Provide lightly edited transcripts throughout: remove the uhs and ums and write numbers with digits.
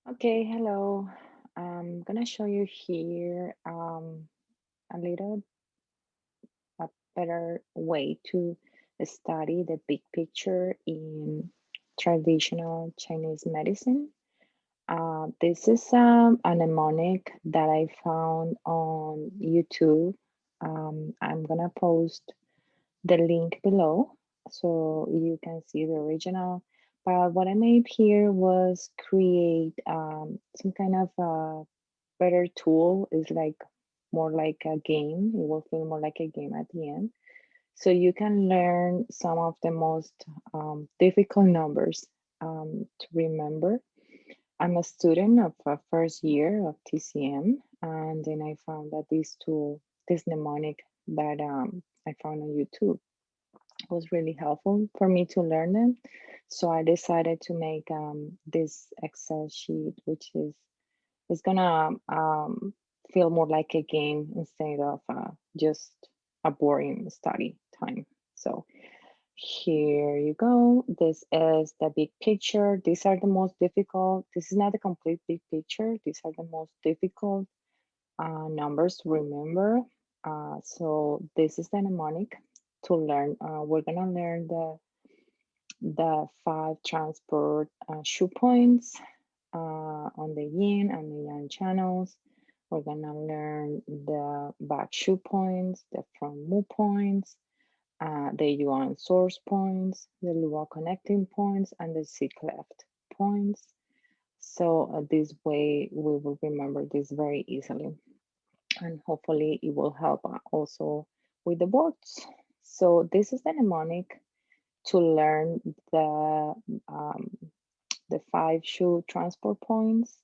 Okay, hello. I'm gonna show you here a little a better way to study the big picture in traditional Chinese medicine. This is a mnemonic that I found on YouTube. I'm gonna post the link below so you can see the original. But what I made here was create some kind of better tool. Is like more like a game. It will feel more like a game at the end. So you can learn some of the most difficult numbers to remember. I'm a student of first year of TCM, and then I found that this tool, this mnemonic that I found on YouTube, was really helpful for me to learn them. So I decided to make this Excel sheet, which is gonna feel more like a game instead of just a boring study time. So here you go. This is the big picture. These are the most difficult. This is not the complete big picture. These are the most difficult numbers to remember. So this is the mnemonic to learn. We're gonna learn the five transport shoe points on the yin and the yang channels. We're gonna learn the Back-Shu points, the front mu points, the Yuan source points, the Lua connecting points, and the C cleft points. So this way we will remember this very easily, and hopefully it will help also with the boards. So this is the mnemonic to learn um, the five shoe transport points.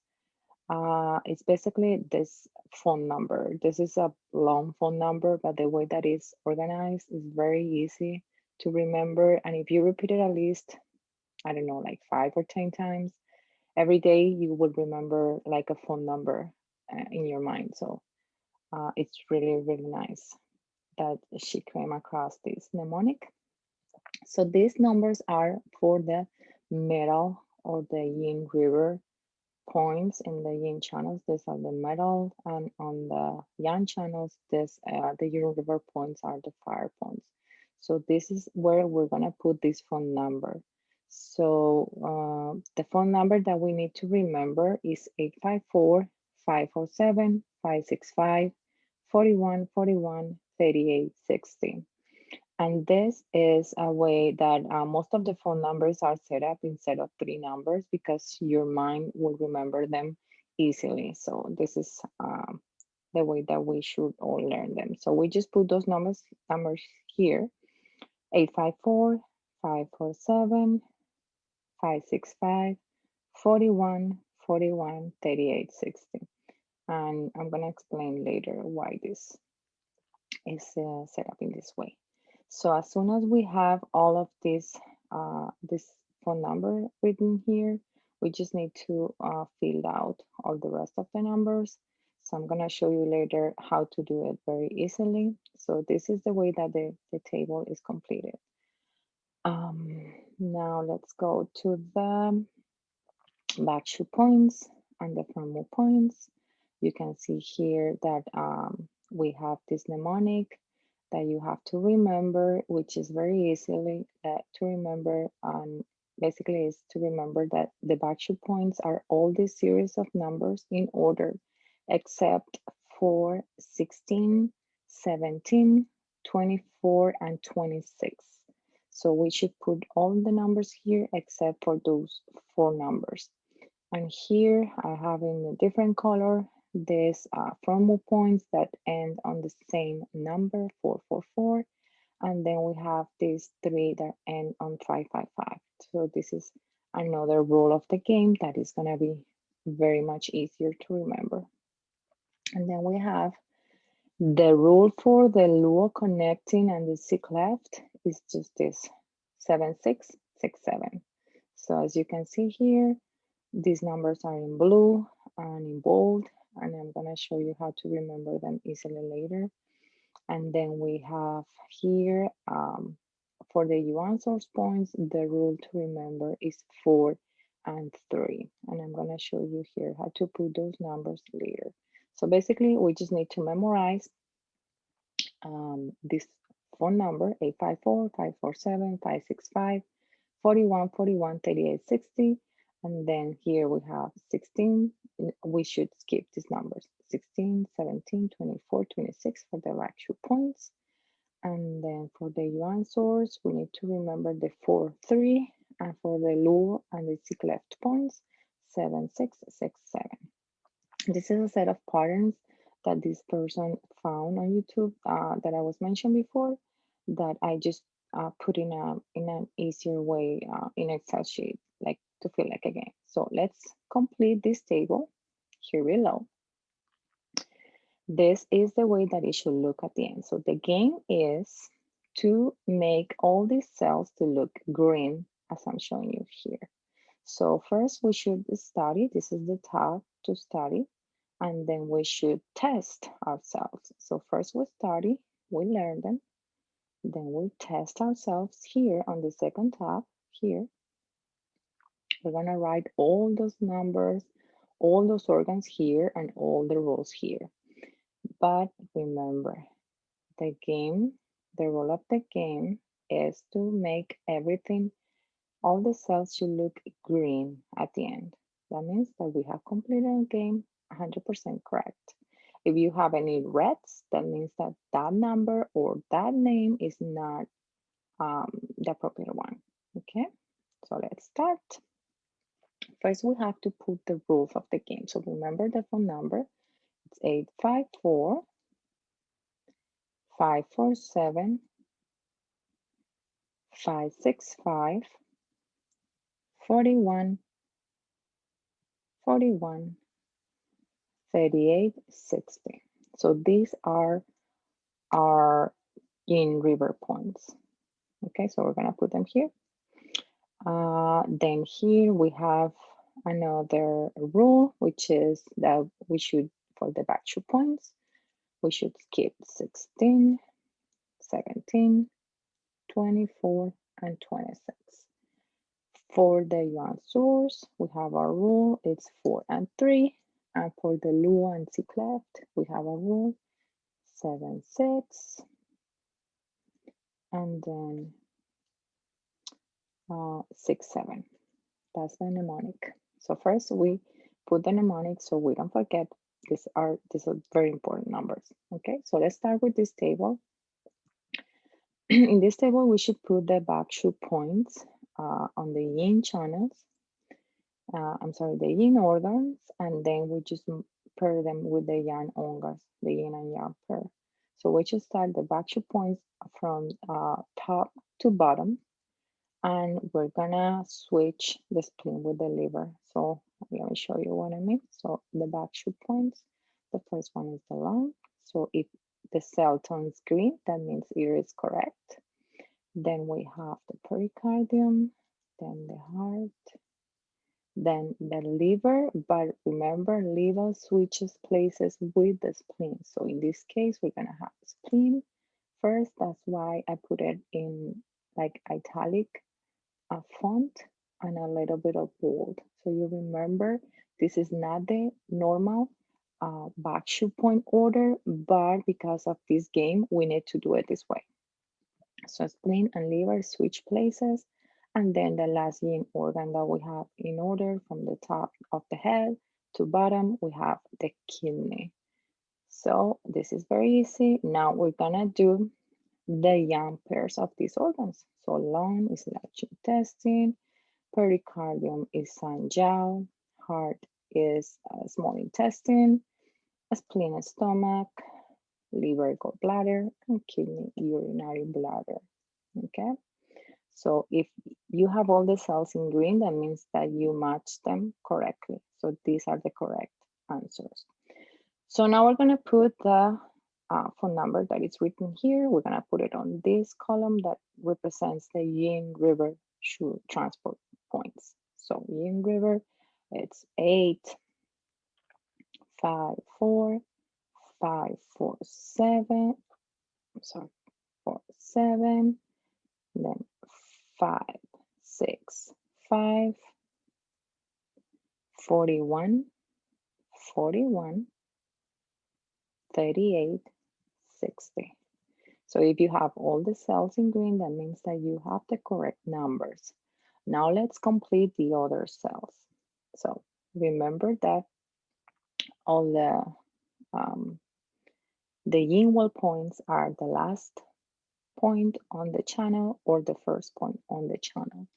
It's basically this phone number. This is a long phone number, but the way that it's organized is very easy to remember. And if you repeat it at least, I don't know, like 5 or 10 times every day, you will remember like a phone number in your mind. So it's really, really nice that she came across this mnemonic. So these numbers are for the metal or the yin river points in the yin channels. These are the metal, and on the yang channels, this the yin river points are the fire points. So this is where we're gonna put this phone number. So the phone number that we need to remember is 854-547-565-4141-3860. And this is a way that most of the phone numbers are set up instead of three numbers because your mind will remember them easily. So this is the way that we should all learn them. So we just put those numbers here: 854-547-565-4141-3860. And I'm gonna explain later why this is set up in this way. So as soon as we have all of this phone number written here, we just need to fill out all the rest of the numbers. So I'm gonna show you later how to do it very easily. So this is the way that the table is completed. Now let's go to the Back-Shu points and the front mu points. You can see here that we have this mnemonic that you have to remember, which is very easily to remember. And basically is to remember that the Back-Shu points are all this series of numbers in order, except for 16, 17, 24, and 26. So we should put all the numbers here except for those four numbers. And here I have in a different color this promo points that end on the same number, 444. And then we have these three that end on 555. So this is another rule of the game that is gonna be very much easier to remember. And then we have the rule for the Luo connecting and the C cleft is just this 7667. So as you can see here, these numbers are in blue and in bold, and I'm gonna show you how to remember them easily later. And then we have here, for the Yuan source points, the rule to remember is 4 and 3. And I'm going to show you here how to put those numbers later. So basically, we just need to memorize this phone number, 854-547-565, 41-41-38-60. And then here we have 16. We should skip these numbers, 16, 17, 24, 26 for the Back-Shu points. And then for the Yuan source, we need to remember the 4-3, and for the Lu and the Sikh left points, 7-6-6-7. This is a set of patterns that this person found on YouTube that I was mentioned before, that I just put in an easier way in Excel sheet, like to feel like a game. So let's complete this table here below. This is the way that it should look at the end. So the game is to make all these cells to look green, as I'm showing you here. So first we should study. This is the tab to study. And then we should test ourselves. So first we study, we learn them. Then we test ourselves here on the second tab here. We're gonna write all those numbers, all those organs here, and all the rows here. But remember, the game, the role of the game is to make everything, all the cells should look green at the end. That means that we have completed the game 100% correct. If you have any reds, that means that that number or that name is not the appropriate one. Okay, so let's start. First, we have to put the rules of the game. So remember the phone number. It's 854 547 565 41 41 38 60. So these are our in river points. Okay, so we're gonna put them here. Then here we have another rule, which is that we should, for the Back-Shu points, we should skip 16, 17, 24, and 26. For the Yuan source, we have our rule, it's 4 and 3. And for the Lu and Sikh left, we have a rule, 7, 6. And then 6, 7. That's the mnemonic. So first we put the mnemonic so we don't forget. These are very important numbers. Okay, so let's start with this table. In this table, we should put the Back-Shu points on the yin channels. The yin organs, and then we just pair them with the yang organs, the yin and yang pair. So we should start the Back-Shu points from top to bottom. And we're gonna switch the spleen with the liver. So let me show you what I mean. So the Back-Shu points, the first one is the lung. So if the cell turns green, that means it is correct. Then we have the pericardium, then the heart, then the liver. But remember, liver switches places with the spleen. So in this case, we're gonna have the spleen first. That's why I put it in like italic font and a little bit of bold. So you remember, this is not the normal Back-Shu point order, but because of this game, we need to do it this way. So spleen and liver switch places, and then the last yin organ that we have in order from the top of the head to bottom, we have the kidney. So this is very easy. Now we're gonna do the yang pairs of these organs. So lung is large intestine, pericardium is sanjiao, heart is small intestine, spleen is stomach, liver gallbladder, and kidney urinary bladder. Okay, so if you have all the cells in green, that means that you match them correctly. So these are the correct answers. So now we're gonna put the phone number that is written here. We're gonna put it on this column that represents the Yin River Shu transport points. So Yin River, it's 8, 5, 4, 5, 4, 7. Sorry, 4, 7. Then 5, 6, 5. 41, 41, 38, 60. So if you have all the cells in green, that means that you have the correct numbers. Now let's complete the other cells. So remember that all the yin wall points are the last point on the channel or the first point on the channel.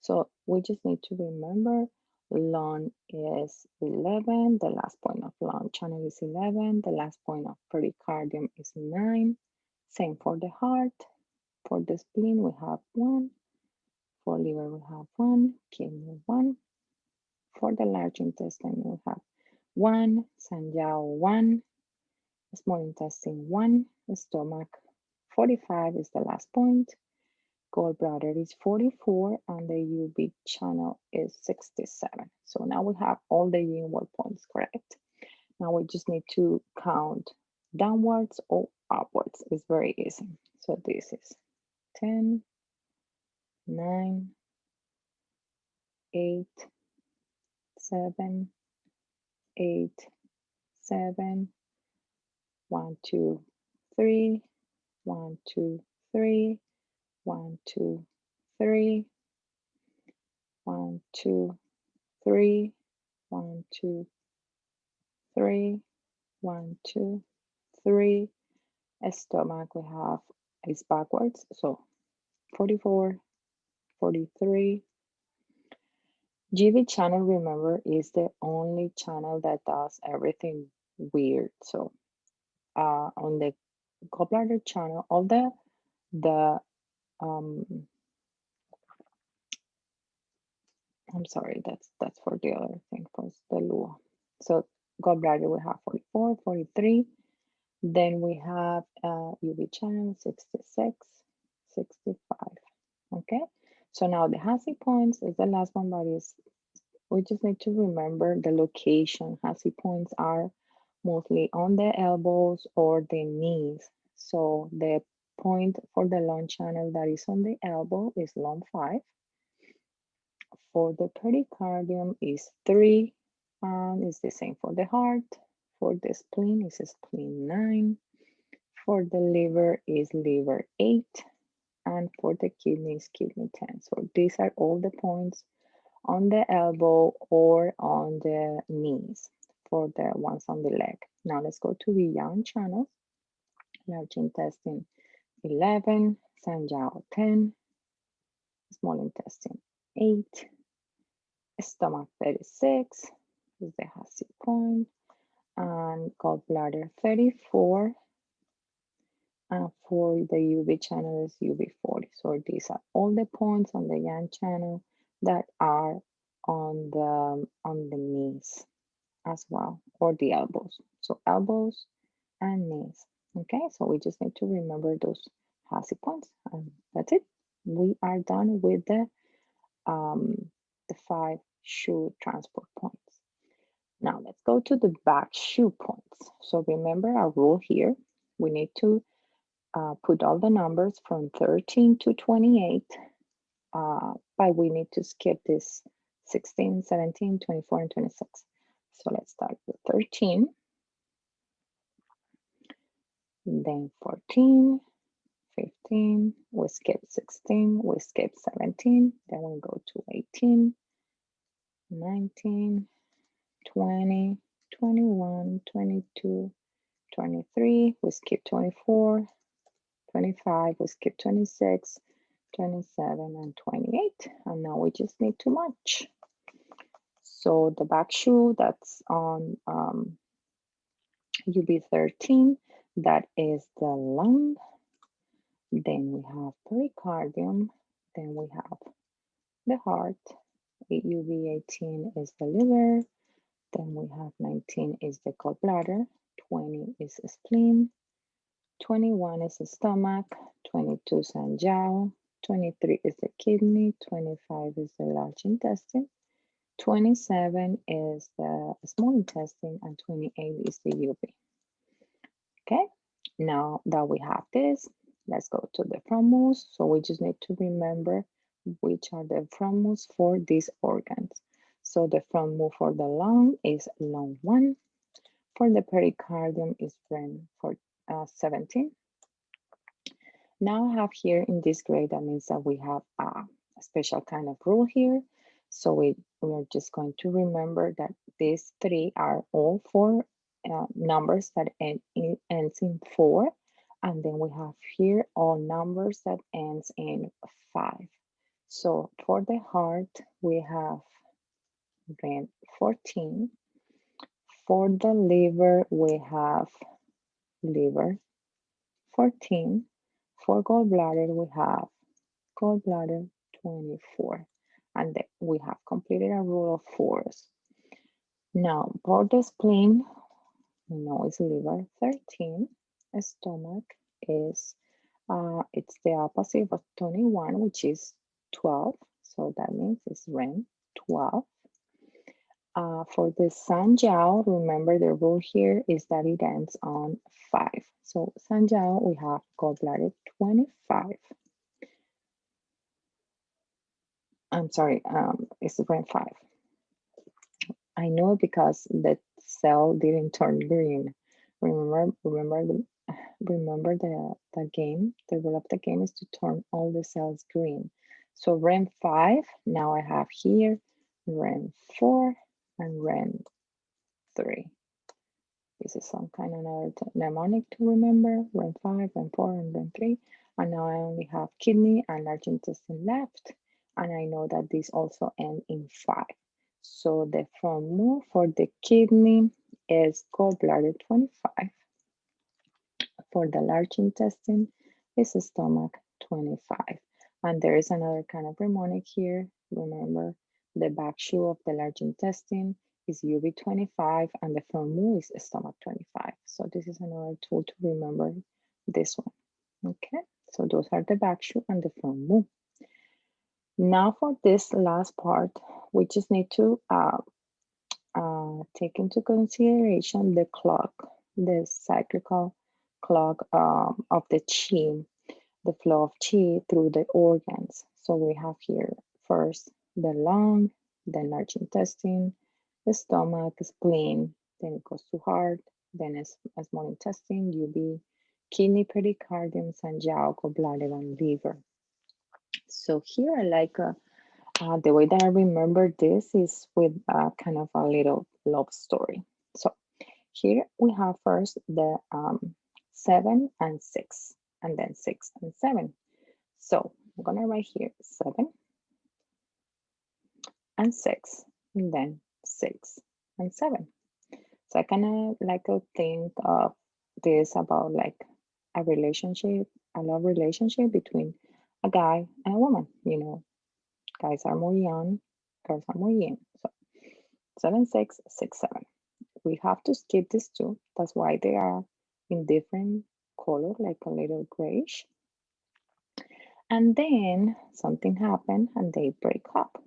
So we just need to remember lung is 11, the last point of lung channel is 11, the last point of pericardium is 9. Same for the heart. For the spleen, we have 1. For liver, we have 1. Kidney, 1. For the large intestine, we have 1. Sanjiao, 1. Small intestine, 1. Stomach, 45 is the last point. Gallbladder is 44 and the UV channel is 67. So now we have all the yin wall points correct. Now we just need to count downwards or upwards. It's very easy. So this is 10, 9, 8, 7, 8, 7, 1, 2, 3, 1, 2, 3, 1, 2, 3, 1, 2, 3, 1, 2, 3, 1, 2, 3. Stomach we have is backwards, so 44, 43. GV channel, remember, is the only channel that does everything weird. So on the gallbladder channel, all the I'm sorry, that's for the other thing, first the Lua. So gallbladder we have 44, 43. Then we have UV channel 66, 65. Okay, so now the HASI points is the last one, but we just need to remember the location. HASI points are mostly on the elbows or the knees. So the point for the lung channel that is on the elbow is lung 5. For the pericardium is 3, and it's the same for the heart. For the spleen is spleen 9. For the liver is liver 8, and for the kidney is kidney 10. So these are all the points on the elbow or on the knees for the ones on the leg. Now let's go to the yang channels. Large intestine 11, Sanjiao 10, small intestine 8, stomach 36 is the HASI point, and gallbladder 34, and for the UV channel is UV 40. So these are all the points on the yang channel that are on the knees as well, or the elbows. So elbows and knees. Okay, so we just need to remember those HASI points, and that's it. We are done with the 5 Shu transport points. Now let's go to the Back-Shu points. So remember our rule here. We need to put all the numbers from 13 to 28, but we need to skip this 16, 17, 24, and 26. So let's start with 13, then 14, 15, we skip 16, we skip 17, then we go to 18, 19, 20, 21, 22, 23, we skip 24, 25, we skip 26, 27, and 28. And now we just need to march. So the Back-Shu, that's on UB13, that is the lung. Then we have pericardium. Then we have the heart. UB18 is the liver. Then we have 19 is the gallbladder. 20 is the spleen. 21 is the stomach. 22 is Sanjiao. 23 is the kidney. 25 is the large intestine. 27 is the small intestine, and 28 is the UV. Okay, now that we have this, let's go to the front moves. So we just need to remember which are the front moves for these organs. So the front move for the lung is lung 1. For the pericardium is REN for 17. Now I have here in this grade, that means that we have a special kind of rule here. So we're just going to remember that these 3 are all 4 numbers that ends in 4. And then we have here all numbers that ends in 5. So for the heart, we have REN 14. For the liver, we have liver 14. For gallbladder, we have gallbladder 24. And then we have completed a rule of 4s. Now, for the spleen, we know it's liver 13. Stomach is, it's the opposite of 21, which is 12. So that means it's REN 12. For the Sanjiao, remember the rule here is that it ends on 5. So Sanjiao, we have gallbladder 25. I'm sorry, it's REN 5. I know because the cell didn't turn green. Remember the game. The rule of the game is to turn all the cells green. So REN 5. Now I have here REN 4 and REN 3. This is some kind of another mnemonic to remember. REN 5, REN 4, and REN 3. And now I only have kidney and large intestine left. And I know that these also end in 5. So the front move for the kidney is gallbladder 25. For the large intestine is stomach 25. And there is another kind of mnemonic here. Remember, the Back-Shu of the large intestine is UB25 and the front move is stomach 25. So this is another tool to remember this one. Okay, so those are the Back-Shu and the front move. Now for this last part, we just need to take into consideration the clock, the cyclical clock of the qi, the flow of qi through the organs. So we have here first the lung, then large intestine, the stomach, spleen, then it goes to heart, then small intestine, UB, kidney, pericardium, sanjiao, gallbladder, and liver. So here I like the way that I remember this is with kind of a little love story. So here we have first the 7 and 6, and then 6 and 7. So I'm gonna write here 7 and 6, and then 6 and 7. So I kind of like to think of this about like a relationship, a love relationship between a guy and a woman. You know, guys are more young, girls are more yin. So 7, 6, 6, 7. We have to skip these 2. That's why they are in different color, like a little grayish. And then something happened and they break up.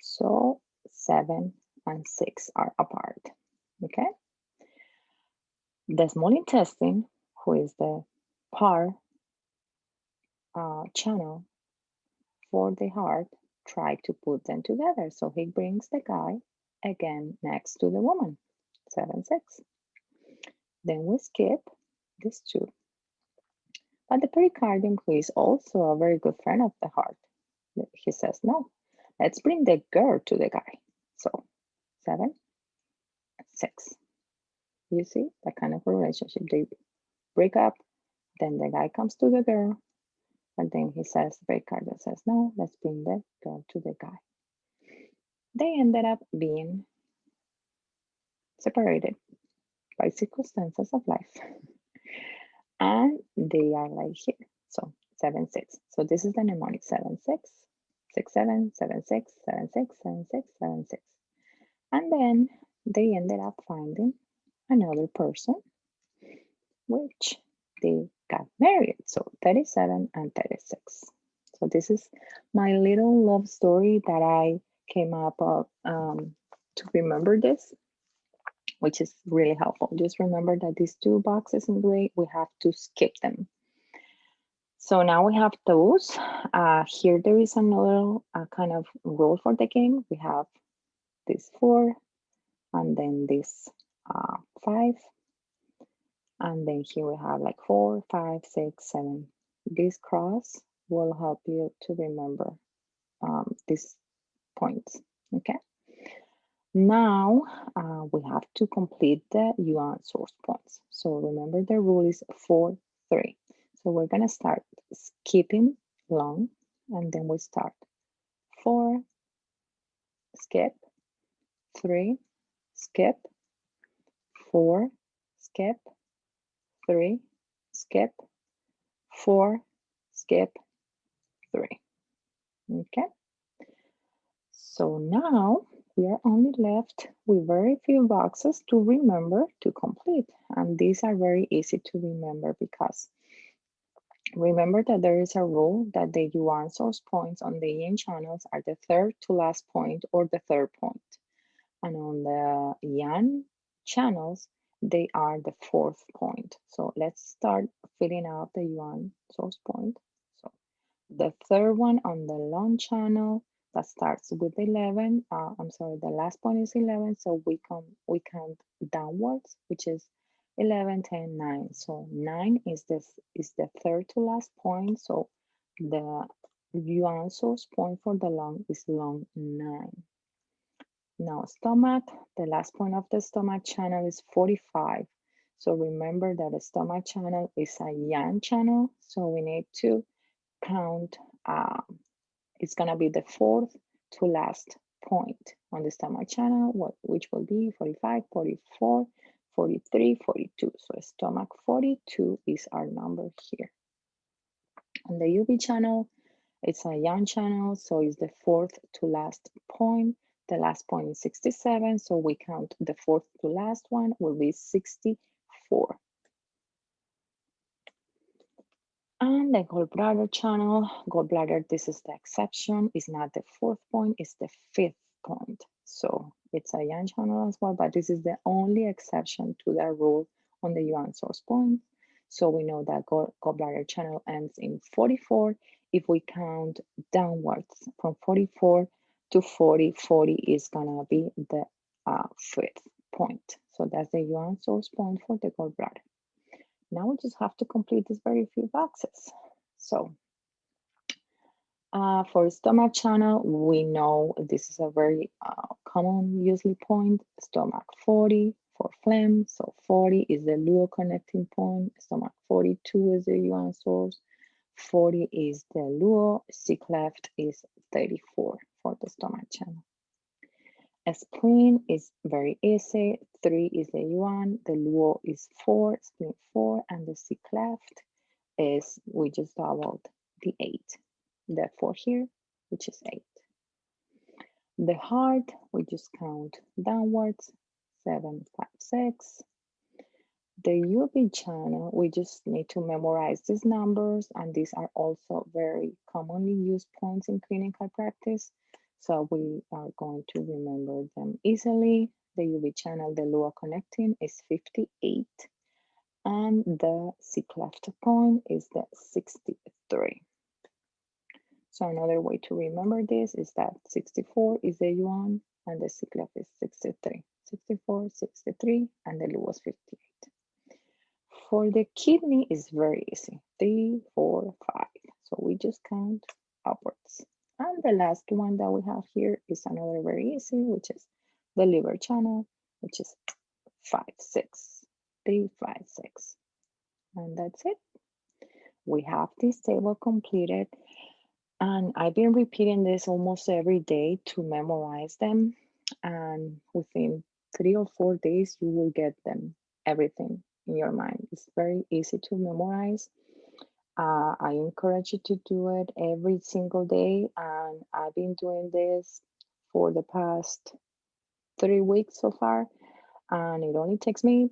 So 7 and 6 are apart. Okay. The small intestine, who is the par channel for the heart, try to put them together. So he brings the guy again next to the woman, 7, 6. Then we skip these 2. But the pericardium, who is also a very good friend of the heart, he says, no, let's bring the girl to the guy. So 7, 6. You see that kind of relationship. They break up, then the guy comes to the girl, and then he says, pericardium says, no, let's bring the girl to the guy. They ended up being separated by circumstances of life. And they are like here. So 7, 6. So this is the mnemonic 7, 6, 6, 7, 7, 6, 7, 6, 7, 6, 7, 6. And then they ended up finding another person, which they got married. So 37 and 36. So this is my little love story that I came up of to remember this, which is really helpful. Just remember that these 2 boxes in gray, we have to skip them. So now we have those. Here there is another kind of rule for the game. We have this 4, and then this 5, and then here we have like 4, 5, 6, 7. This cross will help you to remember these points, okay? Now we have to complete the Yuan source points. So remember the rule is 4, 3. So we're gonna start skipping long, and then we start 4, skip, 3, skip, 4, skip, 3, skip, 4, skip, 3. Okay. So now we are only left with very few boxes to remember to complete. And these are very easy to remember because remember that there is a rule that the Yuan source points on the yin channels are the third to last point or the third point. And on the yang channels, they are the fourth point. So let's start filling out the Yuan source point. So the third one on the long channel that starts with 11. I'm sorry, the last point is 11. So we count downwards, which is 11, 10, 9. So 9 is the third to last point. So the Yuan source point for the long is long 9. Now stomach, the last point of the stomach channel is 45. So remember that the stomach channel is a yang channel. So we need to count, it's gonna be the fourth to last point on the stomach channel, which will be 45, 44, 43, 42. So stomach 42 is our number here. On the UV channel, it's a yang channel, so it's the fourth to last point. The last point is 67, so we count the fourth to last one will be 64. And the gallbladder channel, gallbladder, this is the exception. It's not the fourth point, it's the fifth point. So it's a yang channel as well, but this is the only exception to that rule on the Yuan source point. So we know that gallbladder channel ends in 44. If we count downwards from 44 to 40, 40 is gonna be the fifth point. So that's the Yuan source point for the gallbladder. Now we just have to complete these very few boxes. So for stomach channel, we know this is a very common usually point, stomach 40 for phlegm. So 40 is the luo connecting point. Stomach 42 is the Yuan source. 40 is the luo. C cleft is 34 for the stomach channel. A spleen is very easy. 3 is the Yuan. The luo is 4, spleen 4, and the C cleft is, we just doubled the 8. The 4 here, which is 8. The heart, we just count downwards, 7, 5, 6. The UV channel, we just need to memorize these numbers, and these are also very commonly used points in clinical practice. So we are going to remember them easily. The UV channel, the luo connecting is 58, and the C cleft point is the 63. So another way to remember this is that 64 is the Yuan and the C cleft is 63. 64, 63, and the luo is 58. For the kidney is very easy. 3, 4, 5. So we just count upwards. And the last one that we have here is another very easy, which is the liver channel, which is 5, 6. 3, 5, 6. And that's it. We have this table completed. And I've been repeating this almost every day to memorize them. And within 3 or 4 days, you will get them, everything in your mind. It's very easy to memorize. I encourage you to do it every single day. And I've been doing this for the past 3 weeks so far. And it only takes me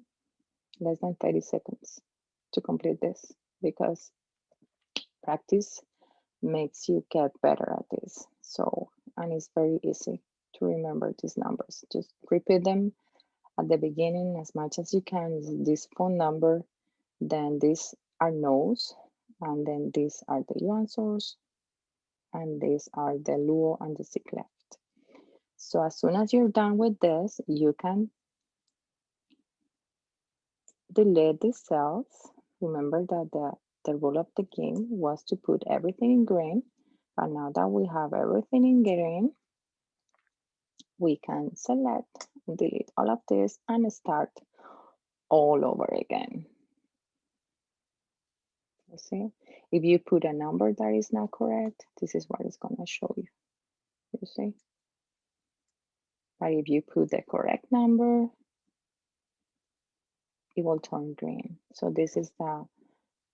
less than 30 seconds to complete this because practice makes you get better at this. So, and it's very easy to remember these numbers. Just repeat them at the beginning as much as you can. This phone number, then these are no's, and then these are the Yuan source, and these are the luo and the C cleft. So as soon as you're done with this, you can delete the cells. Remember that the rule of the game was to put everything in green, but now that we have everything in green, we can select and delete all of this and start all over again. You see, if you put a number that is not correct, this is what it's gonna show you. You see, but if you put the correct number, it will turn green. So this is the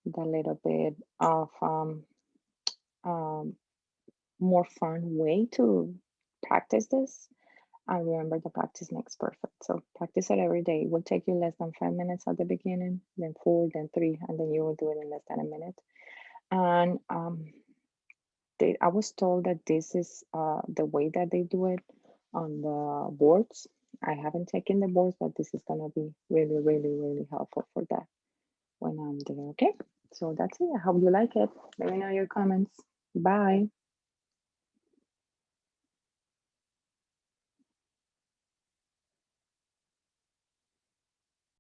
little bit of more fun way to practice this. And remember, the practice makes perfect. So practice it every day. It will take you less than 5 minutes at the beginning, then 4, then 3, and then you will do it in less than a minute. And I was told that this is the way that they do it on the boards. I haven't taken the boards, but this is gonna be really, really, really helpful for that when I'm there. Okay, so that's it. I hope you like it. Let me know your comments. Bye.